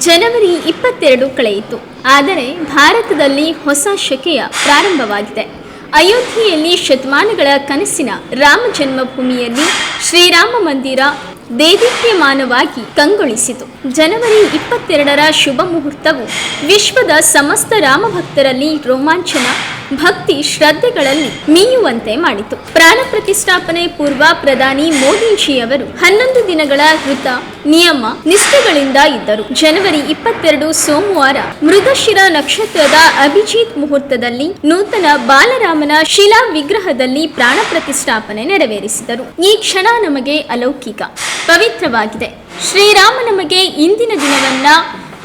ಜನವರಿ 22 ಕಳೆಯಿತು. ಆದರೆ ಭಾರತದಲ್ಲಿ ಹೊಸ ಶಕೆಯ ಪ್ರಾರಂಭವಾಗಿದೆ. ಅಯೋಧ್ಯೆಯಲ್ಲಿ ಶತಮಾನಗಳ ಕನಸಿನ ರಾಮ ಜನ್ಮಭೂಮಿಯಲ್ಲಿ ಶ್ರೀರಾಮ ಮಂದಿರ ದೇದೀಪ್ಯಮಾನವಾಗಿ ಕಂಗೊಳಿಸಿತು. ಜನವರಿ 22ರ ಶುಭ ಮುಹೂರ್ತವು ವಿಶ್ವದ ಸಮಸ್ತ ರಾಮಭಕ್ತರಲ್ಲಿ ರೋಮಾಂಚನ, ಭಕ್ತಿ, ಶ್ರದ್ಧೆಗಳಲ್ಲಿ ಮೀಯುವಂತೆ ಮಾಡಿತು. ಪ್ರಾಣ ಪ್ರತಿಷ್ಠಾಪನೆ ಪೂರ್ವ ಪ್ರಧಾನಿ ಮೋದಿಜಿಯವರು 11 ದಿನಗಳ ವೃತ ನಿಯಮ ನಿಷ್ಠೆಗಳಿಂದ ಇದ್ದರು. ಜನವರಿ 22 ಸೋಮವಾರ ಮೃಗಶಿರ ನಕ್ಷತ್ರದ ಅಭಿಜಿತ್ ಮುಹೂರ್ತದಲ್ಲಿ ನೂತನ ಬಾಲರಾಮನ ಶಿಲಾ ವಿಗ್ರಹದಲ್ಲಿ ಪ್ರಾಣ ಪ್ರತಿಷ್ಠಾಪನೆ ನೆರವೇರಿಸಿದರು. ಈ ಕ್ಷಣ ನಮಗೆ ಅಲೌಕಿಕ, ಪವಿತ್ರವಾಗಿದೆ. ಶ್ರೀರಾಮ ನಮಗೆ ಇಂದಿನ ದಿನವನ್ನ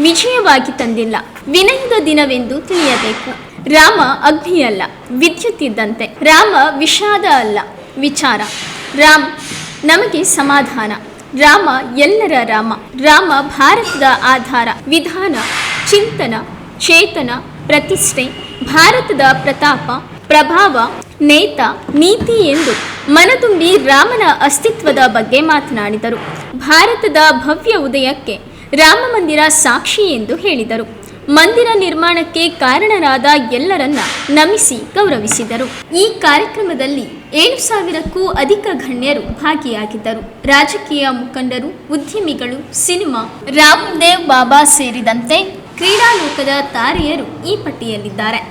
ವಿಜಯವಾಗಿ ತಂದಿಲ್ಲ, ವಿನಯದ ದಿನವೆಂದು ತಿಳಿಯಬೇಕು. ರಾಮ ಅಗ್ನಿಯಲ್ಲ, ವಿದ್ಯುತ್ ಇದ್ದಂತೆ. ರಾಮ ವಿಷಾದ ಅಲ್ಲ, ವಿಚಾರ. ರಾಮ ನಮಗೆ ಸಮಾಧಾನ. ರಾಮ ಎಲ್ಲರ ರಾಮ. ರಾಮ ಭಾರತದ ಆಧಾರ, ವಿಧಾನ, ಚಿಂತನ, ಚೇತನ, ಪ್ರತಿಷ್ಠೆ, ಭಾರತದ ಪ್ರತಾಪ, ಪ್ರಭಾವ, ನೇತ, ನೀತಿ ಎಂದು ಮನತುಂಬಿ ರಾಮನ ಅಸ್ತಿತ್ವದ ಬಗ್ಗೆ ಮಾತನಾಡಿದರು. ಭಾರತದ ಭವ್ಯ ಉದಯಕ್ಕೆ ರಾಮ ಮಂದಿರ ಸಾಕ್ಷಿ ಎಂದು ಹೇಳಿದರು. ಮಂದಿರ ನಿರ್ಮಾಣಕ್ಕೆ ಕಾರಣರಾದ ಎಲ್ಲರನ್ನ ನಮಿಸಿ ಗೌರವಿಸಿದರು. ಈ ಕಾರ್ಯಕ್ರಮದಲ್ಲಿ 7,000ಕ್ಕೂ ಅಧಿಕ ಗಣ್ಯರು ಭಾಗಿಯಾಗಿದ್ದರು. ರಾಜಕೀಯ ಮುಖಂಡರು, ಉದ್ಯಮಿಗಳು, ಸಿನಿಮಾ, ರಾಮದೇವ್ ಬಾಬಾ ಸೇರಿದಂತೆ ಕ್ರೀಡಾ ಲೋಕದ ತಾರೆಯರು ಈ ಪಟ್ಟಿಯಲ್ಲಿದ್ದಾರೆ.